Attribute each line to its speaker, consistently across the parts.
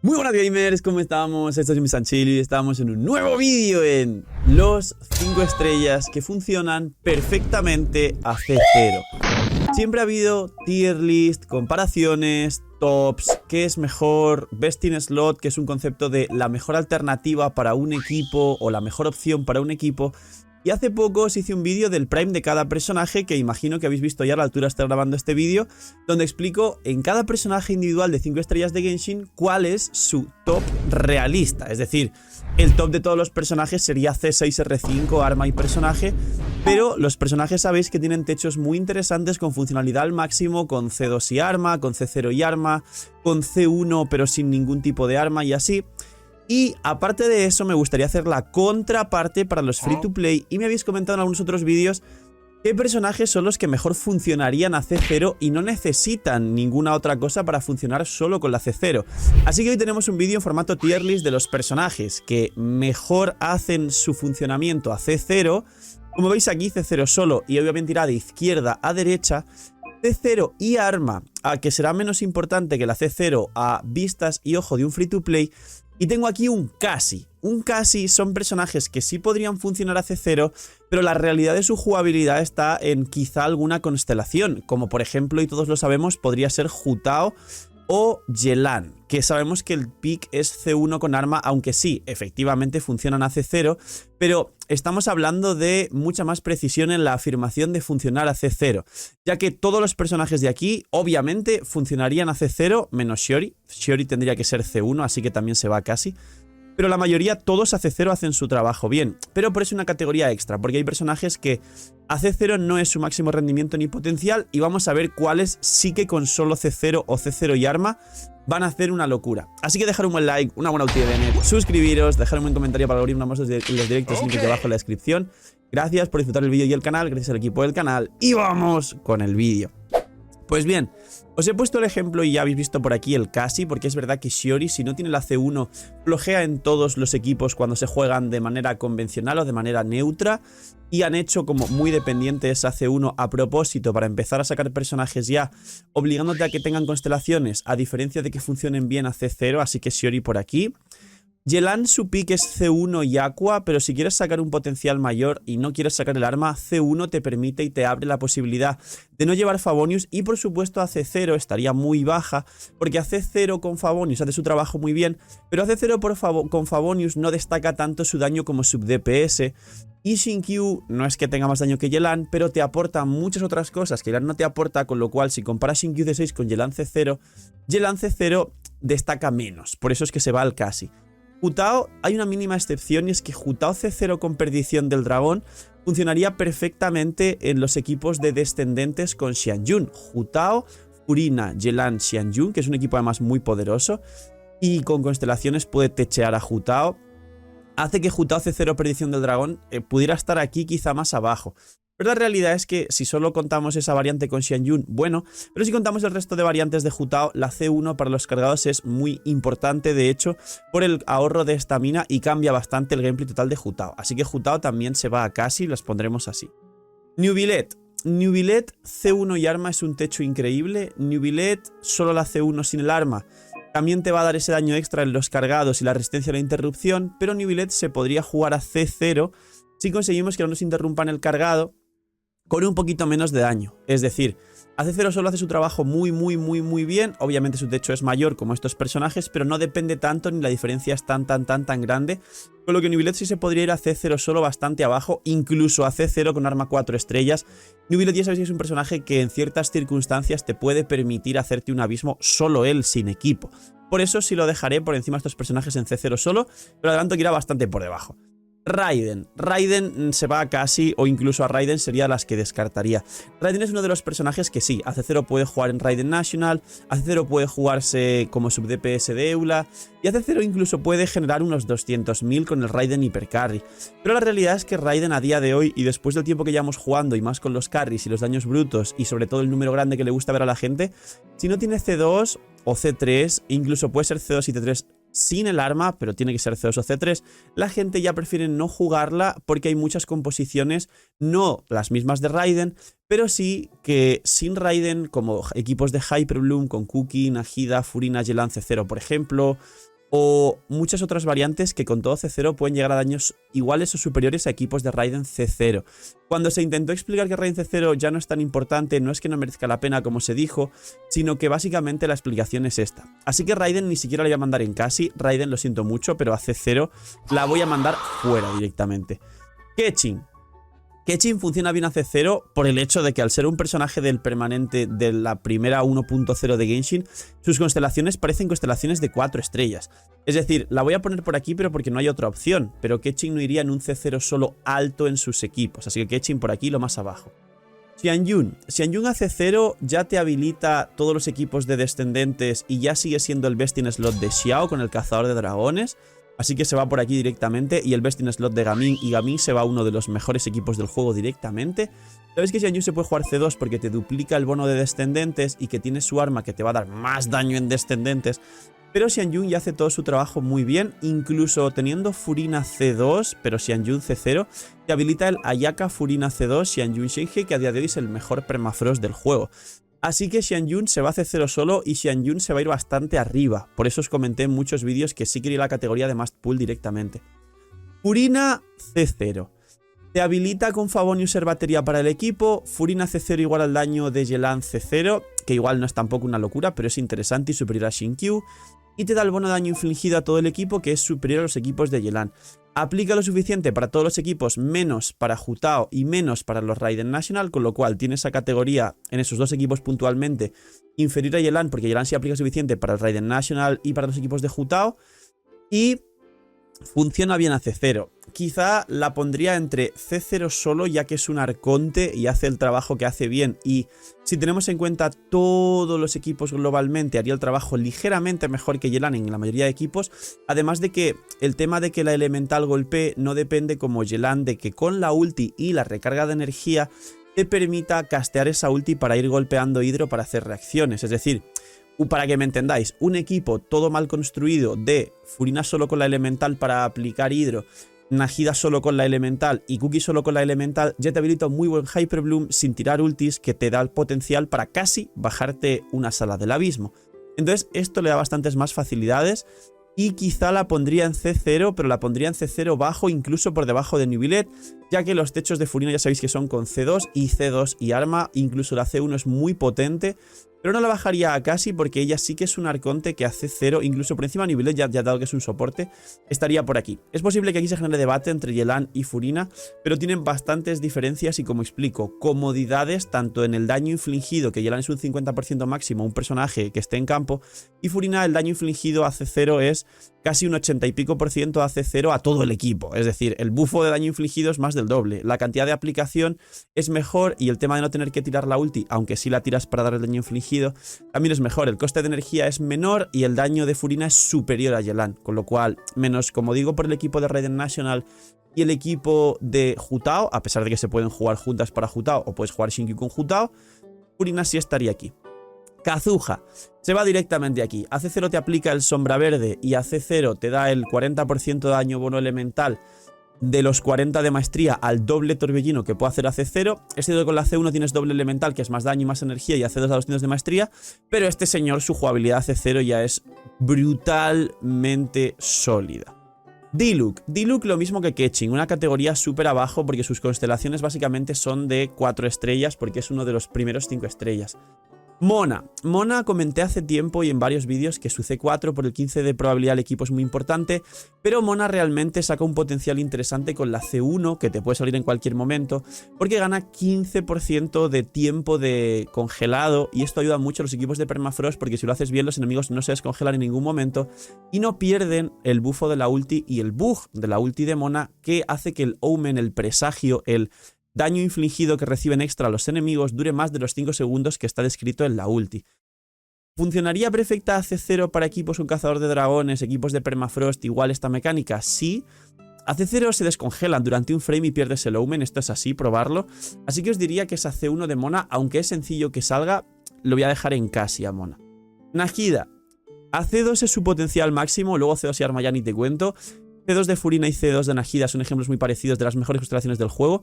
Speaker 1: Muy buenas gamers, ¿cómo estamos? Esto es Jimmy Sanchili y estamos en un nuevo vídeo en los 5 estrellas que funcionan perfectamente a C0. Siempre ha habido tier list, comparaciones, tops, qué es mejor, best in slot, que es un concepto de la mejor alternativa para un equipo o la mejor opción para un equipo. Y hace poco os hice un vídeo del prime de cada personaje que imagino que habéis visto ya a la altura de estar grabando este vídeo, donde explico en cada personaje individual de 5 estrellas de Genshin cuál es su top realista. Es decir, el top de todos los personajes sería C6, R5, arma y personaje, pero los personajes sabéis que tienen techos muy interesantes con funcionalidad al máximo, con C2 y arma, con C0 y arma, con C1 pero sin ningún tipo de arma y así. Y aparte de eso me gustaría hacer la contraparte para los free to play y me habéis comentado en algunos otros vídeos qué personajes son los que mejor funcionarían a C0 y no necesitan ninguna otra cosa para funcionar solo con la C0. Así que hoy tenemos un vídeo en formato tier list de los personajes que mejor hacen su funcionamiento a C0. Como veis aquí, C0 solo y obviamente irá de izquierda a derecha. C0 y arma, que será menos importante que la C0 a vistas y ojo de un free to play. Y tengo aquí un casi. Un casi son personajes que sí podrían funcionar a C0, pero la realidad de su jugabilidad está en quizá alguna constelación, como por ejemplo, y todos lo sabemos, podría ser Hu Tao o Yelan, que sabemos que el pick es C1 con arma, aunque sí, efectivamente funcionan a C0, pero estamos hablando de mucha más precisión en la afirmación de funcionar a C0, ya que todos los personajes de aquí obviamente funcionarían a C0, menos Shiori. Shiori tendría que ser C1, así que también se va casi. Pero la mayoría, todos a C0 hacen su trabajo bien. Pero por eso una categoría extra, porque hay personajes que a C0 no es su máximo rendimiento ni potencial. Y vamos a ver cuáles sí que con solo C0 o C0 y arma van a hacer una locura. Así que dejar un buen like, una buena utilidad de net, suscribiros, dejar un buen comentario para abrir los directos, link aquí abajo en la descripción. Gracias por disfrutar el vídeo y el canal, gracias al equipo del canal. Y vamos con el vídeo. Pues bien, os he puesto el ejemplo y ya habéis visto por aquí el casi, porque es verdad que Shiori, si no tiene la C1, flojea en todos los equipos cuando se juegan de manera convencional o de manera neutra, y han hecho como muy dependiente esa C1 a propósito para empezar a sacar personajes ya, obligándote a que tengan constelaciones, a diferencia de que funcionen bien a C0, así que Shiori por aquí. Yelan su pick es C1 y Aqua, pero si quieres sacar un potencial mayor y no quieres sacar el arma, C1 te permite y te abre la posibilidad de no llevar Favonius y por supuesto a C0 estaría muy baja, porque a C0 con Favonius hace su trabajo muy bien, pero a C0 con Favonius no destaca tanto su daño como sub DPS. Y Xingqiu no es que tenga más daño que Yelan, pero te aporta muchas otras cosas que Yelan no te aporta, con lo cual si comparas Xingqiu C6 con Yelan C0, Yelan C0 destaca menos, por eso es que se va al casi. Hu Tao, hay una mínima excepción y es que Hu Tao C0 con perdición del dragón funcionaría perfectamente en los equipos de descendentes con Xianyun. Hu Tao, Furina, Yelan, Xianyun, que es un equipo además muy poderoso y con constelaciones puede techear a Hu Tao. Hace que Hu Tao C0 perdición del dragón pudiera estar aquí quizá más abajo. Pero la realidad es que si solo contamos esa variante con Xianyun, bueno, pero si contamos el resto de variantes de Hu Tao, la C1 para los cargados es muy importante, de hecho, por el ahorro de estamina y cambia bastante el gameplay total de Hu Tao. Así que Hu Tao también se va a casi, las pondremos así. Neuvillette. Neuvillette C1 y arma es un techo increíble. Neuvillette solo la C1 sin el arma también te va a dar ese daño extra en los cargados y la resistencia a la interrupción, pero Neuvillette se podría jugar a C0 si conseguimos que no nos interrumpan el cargado con un poquito menos de daño. Es decir, a C0 solo hace su trabajo muy bien. Obviamente su techo es mayor como estos personajes, pero no depende tanto ni la diferencia es tan grande. Con lo que Neuvillette sí se podría ir a C0 solo bastante abajo, incluso a C0 con arma 4 estrellas. Neuvillette ya sabéis que es un personaje que en ciertas circunstancias te puede permitir hacerte un abismo solo él, sin equipo. Por eso sí lo dejaré por encima de estos personajes en C0 solo, pero adelanto que irá bastante por debajo. Raiden. Raiden se va a casi, o incluso a Raiden sería las que descartaría. Raiden es uno de los personajes que sí, a C0 puede jugar en Raiden National, a C0 puede jugarse como sub DPS de Eula, y a C0 incluso puede generar unos 200.000 con el Raiden Hyper Carry. Pero la realidad es que Raiden a día de hoy, y después del tiempo que llevamos jugando, y más con los carries y los daños brutos, y sobre todo el número grande que le gusta ver a la gente, si no tiene C2 o C3, incluso puede ser C2 y C3 sin el arma, pero tiene que ser C2 o C3, la gente ya prefiere no jugarla porque hay muchas composiciones, no las mismas de Raiden, pero sí que sin Raiden, como equipos de Hyperbloom con Kuki, Nahida, Furina, Yelan C0 por ejemplo, o muchas otras variantes que con todo C0 pueden llegar a daños iguales o superiores a equipos de Raiden C0. Cuando se intentó explicar que Raiden C0 ya no es tan importante, no es que no merezca la pena como se dijo, sino que básicamente la explicación es esta. Así que Raiden ni siquiera la voy a mandar en casi. Raiden, lo siento mucho, pero a C0 la voy a mandar fuera directamente. Keqing. Keqing funciona bien a C0 por el hecho de que al ser un personaje del permanente de la primera 1.0 de Genshin, sus constelaciones parecen constelaciones de 4 estrellas. Es decir, la voy a poner por aquí pero porque no hay otra opción, pero Keqing no iría en un C0 solo alto en sus equipos, así que Keqing por aquí lo más abajo. Xianyun. Xianyun a C0 ya te habilita todos los equipos de descendentes y ya sigue siendo el best in slot de Xiao con el cazador de dragones. Así que se va por aquí directamente y el best in slot de Gaming, y Gaming se va a uno de los mejores equipos del juego directamente. Sabes que Xianyun se puede jugar C2 porque te duplica el bono de descendentes y que tiene su arma que te va a dar más daño en descendentes. Pero Xianyun ya hace todo su trabajo muy bien, incluso teniendo Furina C2, pero Xianyun C0, te habilita el Ayaka Furina C2 Xianyun Shenhe, que a día de hoy es el mejor permafrost del juego. Así que Xianyun se va a C0 solo y Xianyun se va a ir bastante arriba. Por eso os comenté en muchos vídeos que sí quería la categoría de Must Pull directamente. Furina C0. Te habilita con Favonius ser batería para el equipo. Furina C0 igual al daño de Yelan C0, que igual no es tampoco una locura, pero es interesante y superior a Shinkyu. Y te da el bono de daño infligido a todo el equipo, que es superior a los equipos de Yelan. Aplica lo suficiente para todos los equipos, menos para Hu Tao y menos para los Raiden National, con lo cual tiene esa categoría en esos dos equipos puntualmente inferior a Yelan, porque Yelan sí aplica suficiente para el Raiden National y para los equipos de Hu Tao. Y funciona bien a C0. Quizá la pondría entre C0 solo, ya que es un arconte y hace el trabajo que hace bien. Y si tenemos en cuenta todos los equipos globalmente, haría el trabajo ligeramente mejor que Yelan en la mayoría de equipos. Además de que el tema de que la elemental golpee no depende como Yelan de que con la ulti y la recarga de energía te permita castear esa ulti para ir golpeando hidro para hacer reacciones. Es decir, para que me entendáis, un equipo todo mal construido de Furina solo con la elemental para aplicar hidro, Nahida solo con la elemental y Kuki solo con la elemental, ya te habilita un muy buen Hyper Bloom sin tirar ultis que te da el potencial para casi bajarte una sala del abismo. Entonces esto le da bastantes más facilidades y quizá la pondría en C0, pero la pondría en C0 bajo, incluso por debajo de Nubilet, ya que los techos de Furina ya sabéis que son con C2 y C2 y arma, incluso la C1 es muy potente. Pero no la bajaría a casi porque ella sí que es un arconte que hace 0, incluso por encima de Nubilet, ya dado que es un soporte, estaría por aquí. Es posible que aquí se genere debate entre Yelan y Furina, pero tienen bastantes diferencias y, como explico, comodidades tanto en el daño infligido, que Yelan es un 50% máximo a un personaje que esté en campo, y Furina el daño infligido a C0 es casi un 80 y pico % a C0 a todo el equipo. Es decir, el bufo de daño infligido es más del doble. La cantidad de aplicación es mejor y el tema de no tener que tirar la ulti, aunque sí la tiras para dar el daño infligido, también es mejor. El coste de energía es menor y el daño de Furina es superior a Yelan, con lo cual, menos como digo por el equipo de Raiden National y el equipo de Hu Tao, a pesar de que se pueden jugar juntas para Hu Tao o puedes jugar Shinkyu con Hu Tao, Furina sí estaría aquí. Kazuha se va directamente aquí. A C0 te aplica el sombra verde y a C0 te da el 40% de daño bono elemental de los 40 de maestría al doble torbellino que puede hacer a C0. Es cierto que con la C1 tienes doble elemental, que es más daño y más energía, y a C2 da 200 de maestría, pero este señor, su jugabilidad a C0 ya es brutalmente sólida. Diluc. Diluc lo mismo que Keqing, una categoría súper abajo porque sus constelaciones básicamente son de 4 estrellas porque es uno de los primeros 5 estrellas. Mona. Mona comenté hace tiempo y en varios vídeos que su C4 por el 15 de probabilidad al equipo es muy importante, pero Mona realmente saca un potencial interesante con la C1, que te puede salir en cualquier momento, porque gana 15% de tiempo de congelado y esto ayuda mucho a los equipos de permafrost porque si lo haces bien los enemigos no se descongelan en ningún momento y no pierden el bufo de la ulti y el bug de la ulti de Mona, que hace que el omen, el presagio, el daño infligido que reciben extra a los enemigos dure más de los 5 segundos que está descrito en la ulti. ¿Funcionaría perfecta a C0 para equipos con cazador de dragones, equipos de permafrost, igual esta mecánica? Sí. A C0 se descongelan durante un frame y pierdes el omen, esto es así, probarlo. Así que os diría que esa C1 de Mona, aunque es sencillo que salga, lo voy a dejar en casi a Mona. Nahida. A C2 es su potencial máximo, luego C2 y arma ya ni te cuento. C2 de Furina y C2 de Nahida son ejemplos muy parecidos de las mejores constelaciones del juego.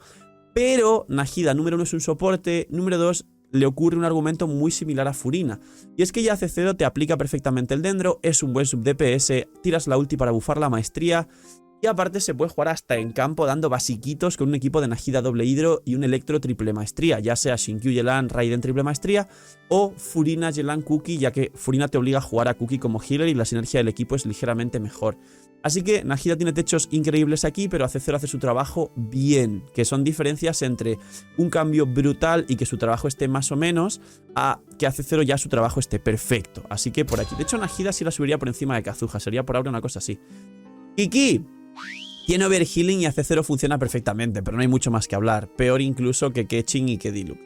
Speaker 1: Pero Nahida, número 1, es un soporte, número 2, le ocurre un argumento muy similar a Furina. Y es que ya AC0 te aplica perfectamente el Dendro, es un buen sub DPS, tiras la ulti para bufar la maestría. Y aparte se puede jugar hasta en campo dando basiquitos con un equipo de Nahida doble hidro y un Electro triple maestría, ya sea Shinkyu Yelan, Raiden triple maestría o Furina Yelan Cookie, ya que Furina te obliga a jugar a Cookie como healer y la sinergia del equipo es ligeramente mejor. Así que Nahida tiene techos increíbles aquí, pero AC0 hace su trabajo bien, que son diferencias entre un cambio brutal y que su trabajo esté más o menos, a que AC0 ya su trabajo esté perfecto. Así que por aquí, de hecho Nahida sí la subiría por encima de Kazuha, sería por ahora una cosa así. Kiki tiene overhealing y AC0 funciona perfectamente, pero no hay mucho más que hablar. Peor incluso que Keqing y que Diluc.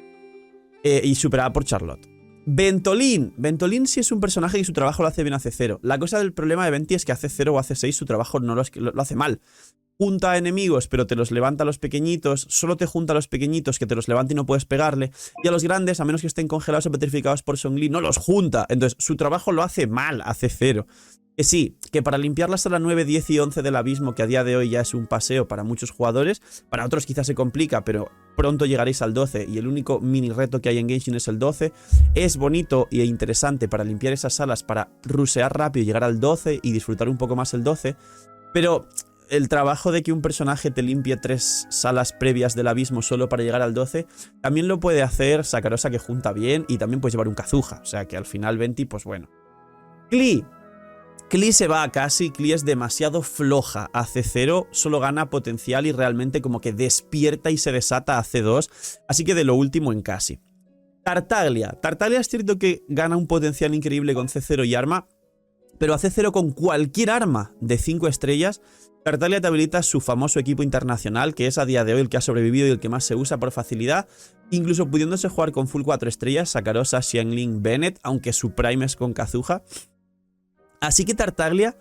Speaker 1: Y superada por Charlotte. Ventolin. Ventolin sí es un personaje y su trabajo lo hace bien AC0. La cosa del problema de Venti es que AC0 o AC6 su trabajo no lo hace mal. Junta a enemigos, pero te los levanta a los pequeñitos. Solo te junta a los pequeñitos, que te los levanta y no puedes pegarle. Y a los grandes, a menos que estén congelados o petrificados por Zhongli, no los junta. Entonces, su trabajo lo hace mal AC0. Que sí, que para limpiar la sala 9, 10 y 11 del abismo, que a día de hoy ya es un paseo para muchos jugadores, para otros quizás se complica, pero pronto llegaréis al 12 y el único mini reto que hay en Genshin es el 12, es bonito e interesante para limpiar esas salas, para rusear rápido y llegar al 12 y disfrutar un poco más el 12, pero el trabajo de que un personaje te limpie 3 salas previas del abismo solo para llegar al 12, también lo puede hacer Sakarosa, que junta bien, y también puedes llevar un Kazuha, o sea que al final Venti, pues bueno. Klee se va a Cassie, Klee es demasiado floja a C0, solo gana potencial y realmente como que despierta y se desata a C2, así que de lo último en Cassie. Tartaglia es cierto que gana un potencial increíble con C0 y arma, pero a C0 con cualquier arma de 5 estrellas, Tartaglia te habilita su famoso equipo internacional, que es a día de hoy el que ha sobrevivido y el que más se usa por facilidad, incluso pudiéndose jugar con full 4 estrellas, Sakarosa, Xiangling, Bennett, aunque su prime es con Kazuha. Así que Tartaglia,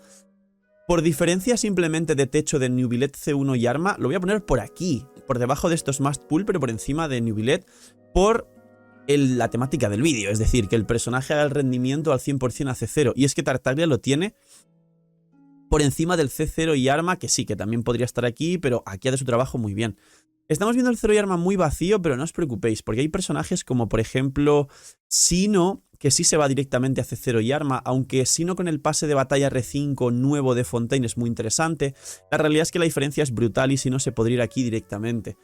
Speaker 1: por diferencia simplemente de techo de Neuvillette C1 y arma, lo voy a poner por aquí, por debajo de estos must pull, pero por encima de Neuvillette, por la temática del vídeo, es decir, que el personaje haga el rendimiento al 100% a C0, y es que Tartaglia lo tiene por encima del C0 y arma, que sí, que también podría estar aquí, pero aquí hace su trabajo muy bien. Estamos viendo el 0 y arma muy vacío, pero no os preocupéis, porque hay personajes como por ejemplo Sino, que sí se va directamente a C0 y arma, aunque Sino con el pase de batalla R5 nuevo de Fontaine es muy interesante. La realidad es que la diferencia es brutal y Sino se podría ir aquí directamente.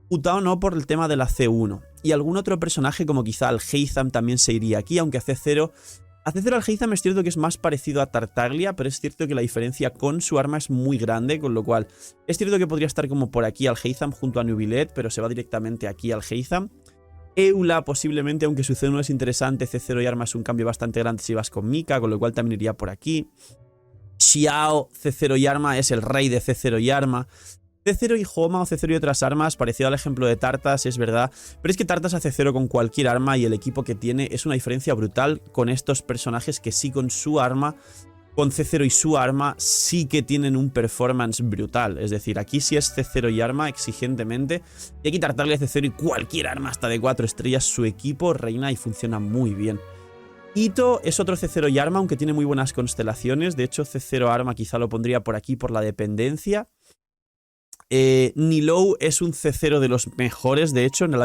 Speaker 1: Utao no, por el tema de la C1. Y algún otro personaje como quizá el Heizam también se iría aquí, aunque a C0 al Heizam es cierto que es más parecido a Tartaglia, pero es cierto que la diferencia con su arma es muy grande, con lo cual es cierto que podría estar como por aquí al Heizam junto a Neuvillette, pero se va directamente aquí al Heizam. Eula posiblemente, aunque su C1 es interesante, C0 y arma es un cambio bastante grande si vas con Mika, con lo cual también iría por aquí. Xiao, C0 y arma, es el rey de C0 y arma. C0 y Homa o C0 y otras armas, parecido al ejemplo de Tartas, es verdad, pero es que Tartas hace 0 con cualquier arma y el equipo que tiene es una diferencia brutal con estos personajes que sí con su arma, con C0 y su arma, sí que tienen un performance brutal. Es decir, aquí sí es C0 y arma exigentemente, y aquí Tartaglia es C0 y cualquier arma hasta de 4 estrellas, su equipo reina y funciona muy bien. Ito es otro C0 y arma, aunque tiene muy buenas constelaciones, de hecho C0 arma quizá lo pondría por aquí por la dependencia. Nilou es un C0 de los mejores, de hecho, Nilou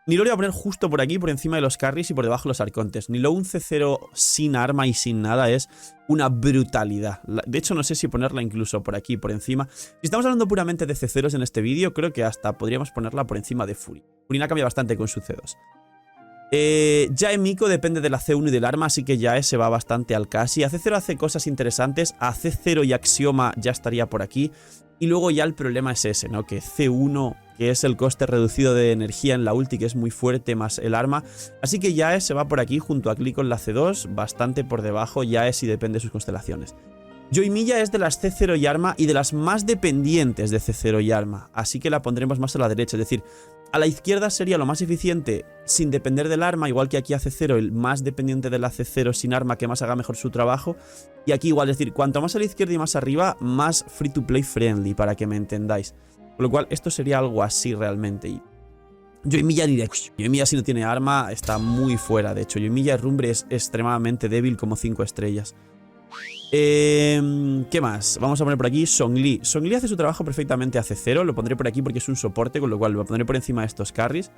Speaker 1: lo voy a poner justo por aquí, por encima de los carries y por debajo de los arcontes. Nilou un C0 sin arma y sin nada es una brutalidad. De hecho, no sé si ponerla incluso por aquí, por encima. Si estamos hablando puramente de C0s en este vídeo, creo que hasta podríamos ponerla por encima de Furi. Furina cambia bastante con su C2. Jae Miko depende de la C1 y del arma, así que Jae se va bastante al casi. A C0 hace cosas interesantes, a C0 y Axioma ya estaría por aquí. Y luego ya el problema es ese, ¿no? Que C1, que es el coste reducido de energía en la ulti, que es muy fuerte, más el arma. Así que Jae se va por aquí junto a Klee con la C2, bastante por debajo, Jae si depende de sus constelaciones. Yoimiya es de las C0 y arma y de las más dependientes de C0 y arma, así que la pondremos más a la derecha, es decir, a la izquierda sería lo más eficiente sin depender del arma, igual que aquí a C0 el más dependiente de la C0 sin arma que más haga mejor su trabajo, y aquí igual, es decir, cuanto más a la izquierda y más arriba, más free to play friendly, para que me entendáis. Con lo cual esto sería algo así realmente. Y Yoimiya si no tiene arma está muy fuera, de hecho Yoimiya Rumbre es extremadamente débil como 5 estrellas. ¿Qué más? Vamos a poner por aquí Zhongli. Zhongli hace su trabajo perfectamente a C0. Lo pondré por aquí porque es un soporte, con lo cual lo pondré por encima de estos carries.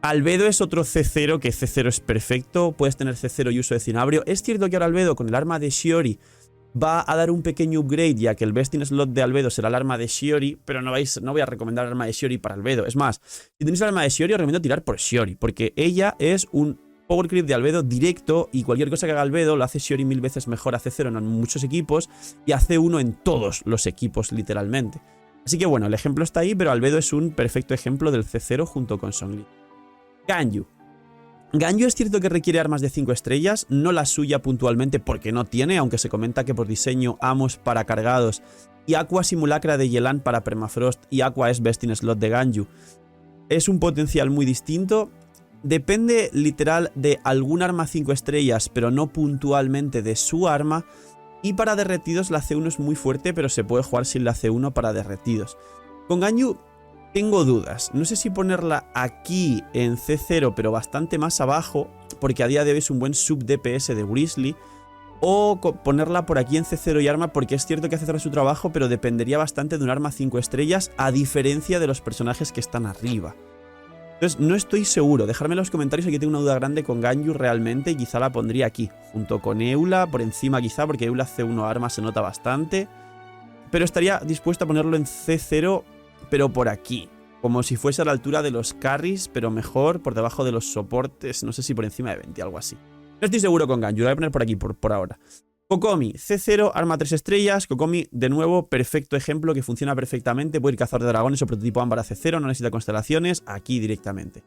Speaker 1: Albedo es otro C0, que C0 es perfecto. Puedes tener C0 y uso de cinabrio. Es cierto que ahora Albedo con el arma de Shiori va a dar un pequeño upgrade, ya que el best in slot de Albedo será el arma de Shiori, pero no voy a recomendar el arma de Shiori para Albedo. Es más, si tenéis el arma de Shiori os recomiendo tirar por Shiori, porque ella es un power creep de Albedo directo y cualquier cosa que haga Albedo lo hace Shiori 1000 veces mejor a C0 en muchos equipos y a C1 en todos los equipos literalmente. Así que bueno, el ejemplo está ahí, pero Albedo es un perfecto ejemplo del C0 junto con Zhongli. Ganyu. Ganyu es cierto que requiere armas de 5 estrellas, no la suya puntualmente porque no tiene, aunque se comenta que por diseño Amos para cargados y Aqua Simulacra de Yelan para Permafrost y Aqua es best in slot de Ganyu. Es un potencial muy distinto. Depende literal de algún arma 5 estrellas, pero no puntualmente de su arma. Y para derretidos la C1 es muy fuerte, pero se puede jugar sin la C1 para derretidos. Con Ganyu tengo dudas. No sé si ponerla aquí en C0, pero bastante más abajo, porque a día de hoy es un buen sub DPS de Grizzly. O ponerla por aquí en C0 y arma, porque es cierto que hace su trabajo, pero dependería bastante de un arma 5 estrellas, a diferencia de los personajes que están arriba. Entonces no estoy seguro, dejadme en los comentarios, aquí tengo una duda grande con Ganyu realmente y quizá la pondría aquí, junto con Eula, por encima quizá, porque Eula C1 arma se nota bastante. Pero estaría dispuesto a ponerlo en C0, pero por aquí, como si fuese a la altura de los carries, pero mejor, por debajo de los soportes, no sé si por encima de 20, algo así. No estoy seguro con Ganyu, lo voy a poner por aquí por ahora. Kokomi, C0, arma 3 estrellas. Kokomi, de nuevo, perfecto ejemplo que funciona perfectamente. Puede ir cazador de dragones o prototipo ámbar a C0, no necesita constelaciones, aquí directamente.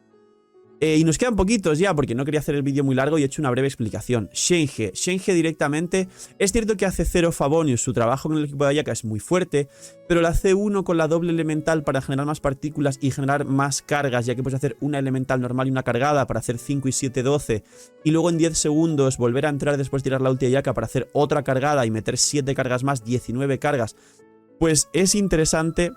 Speaker 1: Y nos quedan poquitos ya, porque no quería hacer el vídeo muy largo y he hecho una breve explicación. Shenhe directamente. Es cierto que hace C0 Favonius, su trabajo con el equipo de Ayaka es muy fuerte, pero la C1 con la doble elemental para generar más partículas y generar más cargas, ya que puedes hacer una elemental normal y una cargada para hacer 5 y 7, 12, y luego en 10 segundos volver a entrar después de tirar la ulti de Ayaka para hacer otra cargada y meter 7 cargas más, 19 cargas, pues es interesante,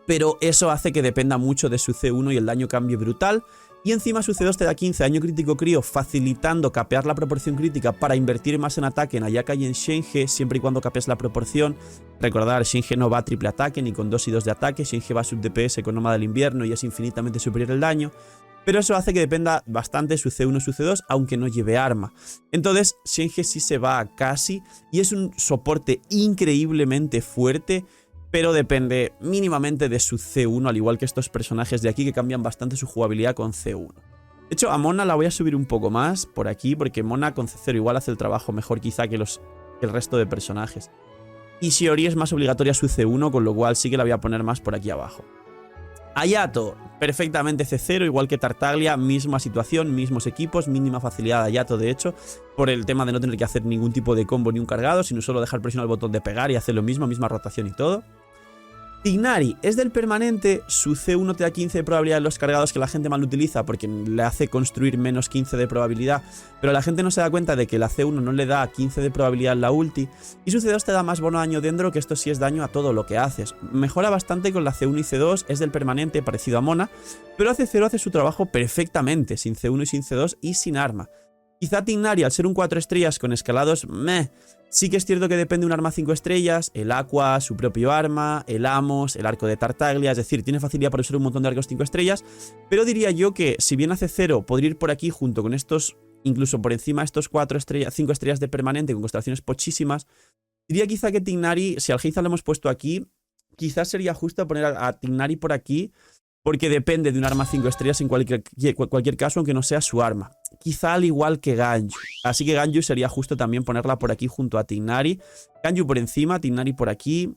Speaker 1: pero eso hace que dependa mucho de su C1 y el daño cambie brutal. Y encima su C2 te da 15 daño crítico crío, facilitando capear la proporción crítica para invertir más en ataque en Ayaka y en Shenhe, siempre y cuando capees la proporción. Recordar, Shenhe no va a triple ataque ni con 2 y 2 de ataque, Shenhe va a sub DPS con Nómada del Invierno y es infinitamente superior el daño. Pero eso hace que dependa bastante su C1 y su C2, aunque no lleve arma. Entonces, Shenhe sí se va a casi y es un soporte increíblemente fuerte, pero depende mínimamente de su C1, al igual que estos personajes de aquí que cambian bastante su jugabilidad con C1. De hecho, a Mona la voy a subir un poco más por aquí, porque Mona con C0 igual hace el trabajo mejor quizá que el resto de personajes. Y Shiori es más obligatoria su C1, con lo cual sí que la voy a poner más por aquí abajo. Hayato, perfectamente C0, igual que Tartaglia, misma situación, mismos equipos, mínima facilidad de Hayato de hecho, por el tema de no tener que hacer ningún tipo de combo ni un cargado, sino solo dejar presionar el botón de pegar y hacer lo mismo, misma rotación y todo. Tignari es del permanente, su C1 te da 15 de probabilidad en los cargados, que la gente mal utiliza porque le hace construir menos 15 de probabilidad, pero la gente no se da cuenta de que la C1 no le da 15 de probabilidad en la ulti, y su C2 te da más bono daño dentro, que esto sí es daño a todo lo que haces. Mejora bastante con la C1 y C2, es del permanente, parecido a Mona, pero C0 hace su trabajo perfectamente, sin C1 y sin C2 y sin arma. Quizá Tignari, al ser un 4 estrellas con escalados, sí que es cierto que depende de un arma 5 estrellas, el Aqua, su propio arma, el Amos, el arco de Tartaglia, es decir, tiene facilidad para usar un montón de arcos 5 estrellas, pero diría yo que si bien hace 0, podría ir por aquí junto con estos, incluso por encima de estos 5 estrellas de permanente con constelaciones pochísimas, diría quizá que Tignari, si al Heiza lo hemos puesto aquí, quizás sería justo poner a Tignari por aquí, porque depende de un arma 5 estrellas en cualquier caso, aunque no sea su arma. Quizá al igual que Ganyu. Así que Ganyu sería justo también ponerla por aquí junto a Tignari. Ganyu por encima, Tignari por aquí.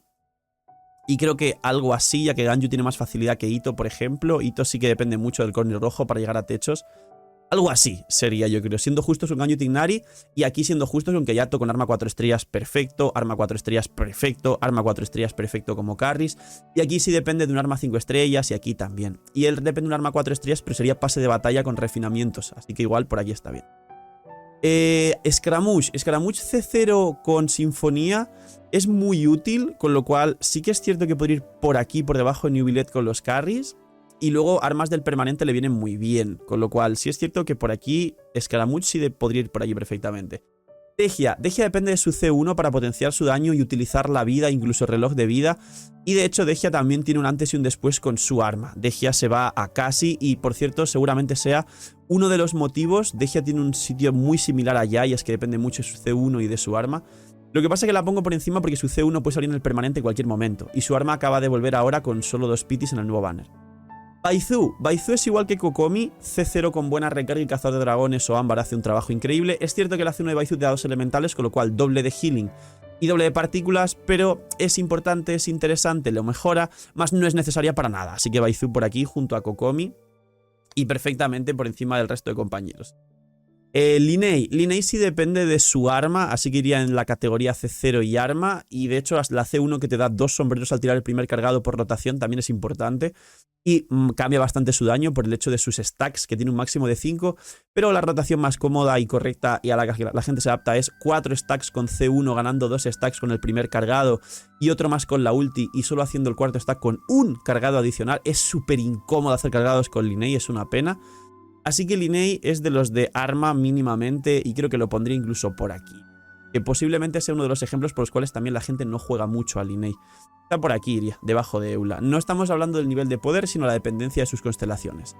Speaker 1: Y creo que algo así, ya que Ganyu tiene más facilidad que Ito, por ejemplo. Ito sí que depende mucho del corner rojo para llegar a techos. Algo así sería, yo creo, siendo justos con Ganyu y Tignari, y aquí siendo justos con Hayato con arma 4 estrellas perfecto, arma 4 estrellas perfecto, arma 4 estrellas perfecto como carries, y aquí sí depende de un arma 5 estrellas y aquí también. Y él depende de un arma 4 estrellas, pero sería pase de batalla con refinamientos, así que igual por aquí está bien. Scaramouche C0 con sinfonía es muy útil, con lo cual sí que es cierto que podría ir por aquí, por debajo de New Billet con los carries. Y luego armas del permanente le vienen muy bien. Con lo cual sí es cierto que por aquí Scaramouche sí podría ir por allí perfectamente. Dehya depende de su C1 para potenciar su daño y utilizar la vida, incluso reloj de vida. Y de hecho Dehya también tiene un antes y un después con su arma. Dehya se va a Cassie y por cierto seguramente sea uno de los motivos. Dehya tiene un sitio muy similar a Yae, es que depende mucho de su C1 y de su arma. Lo que pasa es que la pongo por encima porque su C1 puede salir en el permanente en cualquier momento. Y su arma acaba de volver ahora con solo 2 pitis en el nuevo banner. Baizu es igual que Kokomi, C0 con buena recarga y cazador de dragones o ámbar hace un trabajo increíble. Es cierto que la C1 de Baizu te da 2 elementales, con lo cual doble de healing y doble de partículas, pero es importante, es interesante, lo mejora, más no es necesaria para nada. Así que Baizu por aquí junto a Kokomi y perfectamente por encima del resto de compañeros. Linei sí depende de su arma, así que iría en la categoría C0 y arma. Y de hecho la C1 que te da 2 sombreros al tirar el primer cargado por rotación también es importante. Y cambia bastante su daño por el hecho de sus stacks, que tiene un máximo de 5. Pero la rotación más cómoda y correcta y a la que la gente se adapta es 4 stacks con C1 ganando 2 stacks con el primer cargado y otro más con la ulti y solo haciendo el cuarto stack con un cargado adicional. Es súper incómodo hacer cargados con Linei, es una pena. Así que Linei es de los de arma mínimamente y creo que lo pondría incluso por aquí. Que posiblemente sea uno de los ejemplos por los cuales también la gente no juega mucho a Linei. Está por aquí, iría, debajo de Eula. No estamos hablando del nivel de poder, sino la dependencia de sus constelaciones.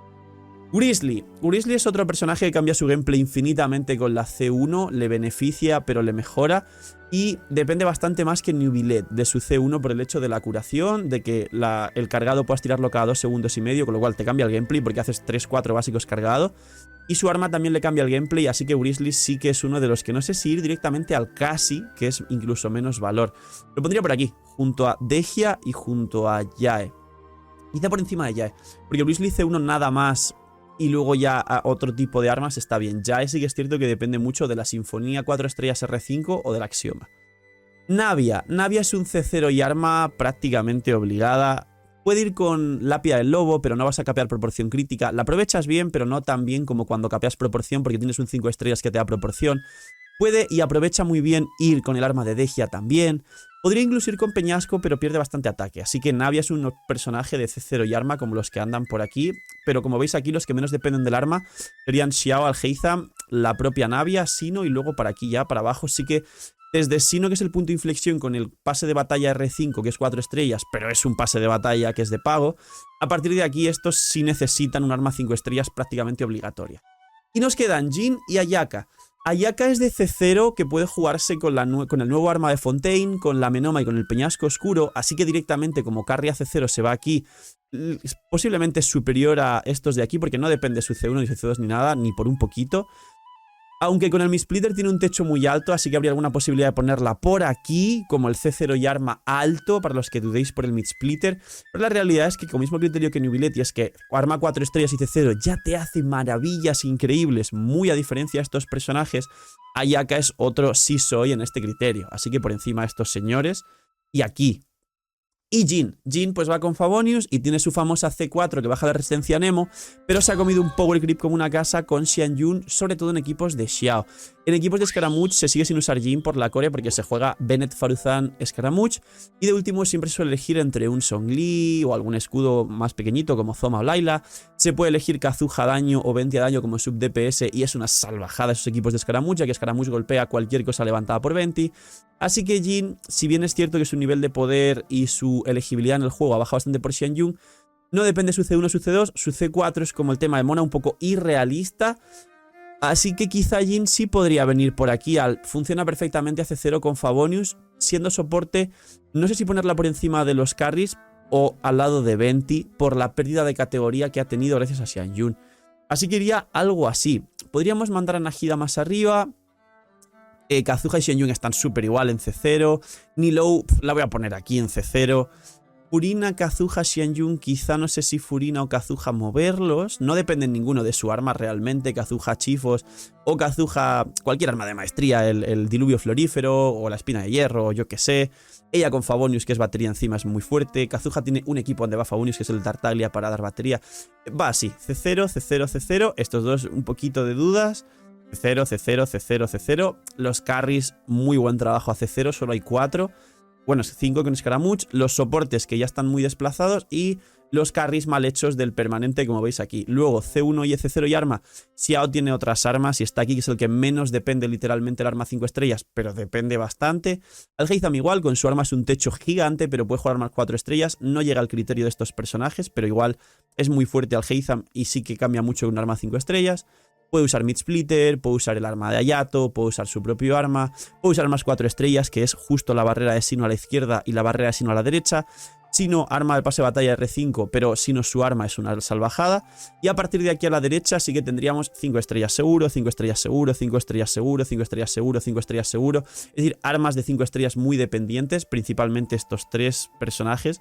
Speaker 1: Grizzly es otro personaje que cambia su gameplay infinitamente con la C1, le beneficia pero le mejora y depende bastante más que Neuvillette de su C1 por el hecho de la curación, de que el cargado puedas tirarlo cada 2 segundos y medio, con lo cual te cambia el gameplay porque haces 3-4 básicos cargado y su arma también le cambia el gameplay, así que Grizzly sí que es uno de los que no sé si ir directamente al Cassie, que es incluso menos valor. Lo pondría por aquí, junto a Dehya y junto a Yae. Quizá por encima de Yae, porque Grizzly C1 nada más y luego ya a otro tipo de armas está bien. Ya sí que es cierto que depende mucho de la Sinfonía 4 estrellas R5 o del Axioma. Navia es un C0 y arma prácticamente obligada. Puede ir con Lápida del Lobo, pero no vas a capear proporción crítica. La aprovechas bien, pero no tan bien como cuando capeas proporción, porque tienes un 5 estrellas que te da proporción. Puede y aprovecha muy bien ir con el arma de Dehya también. Podría incluso ir con Peñasco, pero pierde bastante ataque. Así que Navia es un personaje de C0 y arma como los que andan por aquí. Pero como veis aquí, los que menos dependen del arma serían Xiao, Alheizam, la propia Navia, Sino y luego para aquí ya, para abajo. Sí que desde Sino, que es el punto de inflexión con el pase de batalla R5, que es 4 estrellas, pero es un pase de batalla que es de pago. A partir de aquí, estos sí necesitan un arma 5 estrellas prácticamente obligatoria. Y nos quedan Jhin y Ayaka. Ayaka es de C0 que puede jugarse con el nuevo arma de Fontaine, con la Menoma y con el Peñasco Oscuro, así que directamente como carry a C0 se va aquí, posiblemente superior a estos de aquí porque no depende de su C1 ni su C2 ni nada, ni por un poquito. Aunque con el Missplitter tiene un techo muy alto, así que habría alguna posibilidad de ponerla por aquí, como el C0 y arma alto, para los que dudéis por el Missplitter. Pero la realidad es que con el mismo criterio que Neuvillette, y es que arma 4 estrellas y C0 ya te hace maravillas increíbles, muy a diferencia de estos personajes, Ayaka es otro sí soy en este criterio. Así que por encima de estos señores, y aquí. Y Jhin pues va con Favonius y tiene su famosa C4 que baja la resistencia a Nemo, pero se ha comido un power creep como una casa con Xianyun, sobre todo en equipos de Xiao. En equipos de Scaramouche se sigue sin usar Jhin por la core porque se juega Bennett, Faruzan, Scaramouche, y de último siempre suele elegir entre un Zhongli o algún escudo más pequeñito como Zoma o Layla. Se puede elegir Kazuha daño o Venti a daño como sub DPS y es una salvajada esos equipos de Scaramouche, ya que Scaramouche golpea cualquier cosa levantada por Venti. Así que Jhin, si bien es cierto que su nivel de poder y su elegibilidad en el juego ha bajado bastante por Xianyun, no depende de su C1 o su C2, su C4 es como el tema de Mona, un poco irrealista. Así que quizá Jhin sí podría venir por aquí. Funciona perfectamente a C0 con Favonius, siendo soporte, no sé si ponerla por encima de los carries o al lado de Venti, por la pérdida de categoría que ha tenido gracias a Xianyun. Así que iría algo así. Podríamos mandar a Nahida más arriba. Kazuha y Xianyun están súper igual en C0. Nilou la voy a poner aquí en C0. Furina, Kazuha, Xianyun, quizá no sé si Furina o Kazuha moverlos. No dependen ninguno de su arma realmente. Kazuha Chifos o Kazuha cualquier arma de maestría. El diluvio florífero o la espina de hierro o yo que sé. Ella con Favonius, que es batería encima, es muy fuerte. Kazuha tiene un equipo donde va Favonius, que es el Tartaglia para dar batería. Va así, C0, C0, C0. Estos dos un poquito de dudas. C0, C0, C0, C0. Los carries, muy buen trabajo a C0, solo hay 4. bueno, 5 con Scaramouche, los soportes que ya están muy desplazados y los carries mal hechos del permanente, como veis aquí. Luego C1 y EC0 y arma. Xiao tiene otras armas y está aquí, que es el que menos depende literalmente del arma 5 estrellas, pero depende bastante. Alhaitham igual, con su arma es un techo gigante, pero puede jugar armas 4 estrellas. No llega al criterio de estos personajes, pero igual es muy fuerte Alhaitham y sí que cambia mucho con un arma 5 estrellas. Puede usar Mid Splitter, puede usar el arma de Hayato, puede usar su propio arma, puede usar armas 4 estrellas, que es justo la barrera de Sinnoh a la izquierda y la barrera de Sinnoh a la derecha. Sinnoh, arma de pase de batalla R5, pero Sinnoh su arma es una salvajada. Y a partir de aquí a la derecha sí que tendríamos 5 estrellas seguro, 5 estrellas seguro, 5 estrellas seguro, 5 estrellas seguro, 5 estrellas seguro. Es decir, armas de 5 estrellas muy dependientes, principalmente estos 3 personajes.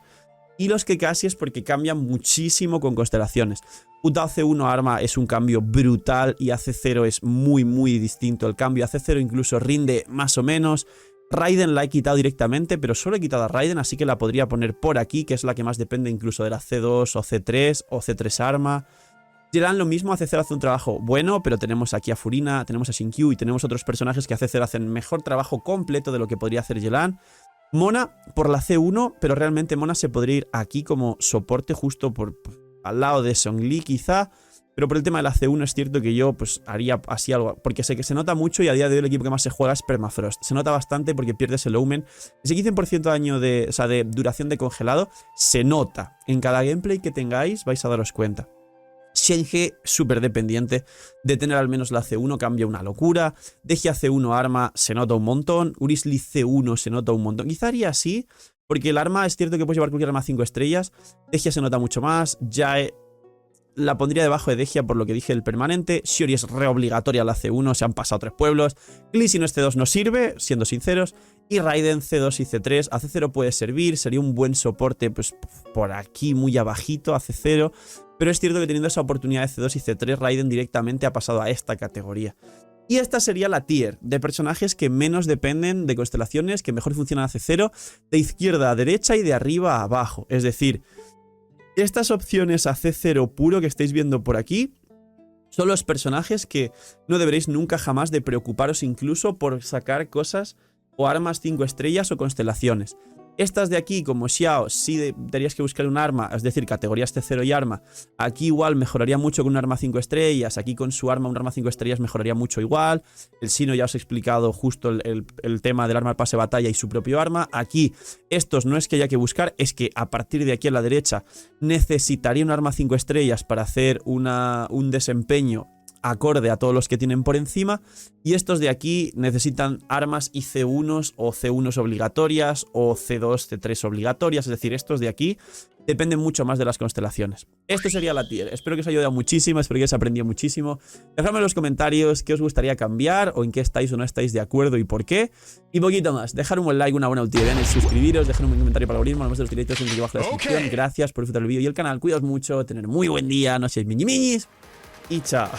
Speaker 1: Y los que casi es porque cambian muchísimo con constelaciones. Hu Tao C1 arma es un cambio brutal y AC0 es muy distinto el cambio. AC0 incluso rinde más o menos. Raiden la he quitado directamente, pero solo he quitado a Raiden, así que la podría poner por aquí, que es la que más depende incluso de la C2 o C3 o C3 arma. Yelan lo mismo, AC0 hace un trabajo bueno, pero tenemos aquí a Furina, tenemos a Shinkyu y tenemos otros personajes que AC0 hacen mejor trabajo completo de lo que podría hacer Yelan. Mona por la C1, pero realmente Mona se podría ir aquí como soporte justo al lado de Zhongli quizá. Pero por el tema de la C1 es cierto que yo pues haría así algo, porque sé que se nota mucho y a día de hoy el equipo que más se juega es Permafrost. Se nota bastante porque pierdes el Omen. Ese 15% de daño de duración de congelado se nota. En cada gameplay que tengáis vais a daros cuenta. Shen-He, súper dependiente de tener al menos la C1, cambia una locura. Dehya C1 arma se nota un montón. Wriothesley C1 se nota un montón. Quizá haría así, porque el arma es cierto que puedes llevar cualquier arma 5 estrellas. Dehya se nota mucho más. Jae la pondría debajo de Dehya por lo que dije del permanente. Shiori es reobligatoria la C1, se han pasado 3 pueblos. Lee si no es C2 no sirve, siendo sinceros. Y Raiden C2 y C3. A C0 puede servir, sería un buen soporte pues por aquí muy abajito a C0. Pero es cierto que teniendo esa oportunidad de C2 y C3, Raiden directamente ha pasado a esta categoría. Y esta sería la tier de personajes que menos dependen de constelaciones, que mejor funcionan a C0, de izquierda a derecha y de arriba a abajo. Es decir, estas opciones a C0 puro que estáis viendo por aquí son los personajes que no deberéis nunca jamás de preocuparos incluso por sacar cosas o armas 5 estrellas o constelaciones. Estas de aquí, como Xiao, sí tendrías que buscar un arma, es decir, categorías C0 y arma. Aquí igual mejoraría mucho con un arma 5 estrellas. Aquí con su arma, un arma 5 estrellas mejoraría mucho igual. El Sinnoh ya os he explicado justo el tema del arma al pase de batalla y su propio arma. Aquí, estos no es que haya que buscar, es que a partir de aquí a la derecha necesitaría un arma 5 estrellas para hacer un desempeño acorde a todos los que tienen por encima, y estos de aquí necesitan armas y C1s o C1s obligatorias o C2, C3 obligatorias, es decir, estos de aquí dependen mucho más de las constelaciones. Esto sería la tier, espero que os haya ayudado muchísimo, espero que os aprendido muchísimo. Dejadme en los comentarios qué os gustaría cambiar o en qué estáis o no estáis de acuerdo y por qué. Y poquito más, dejar un buen like, una buena ultimate, suscribiros, dejar un buen comentario para el algoritmo, además de los directos en abajo en la descripción. Gracias por disfrutar el vídeo y el canal, cuidaos mucho, tener muy buen día, no seáis miñis y chao.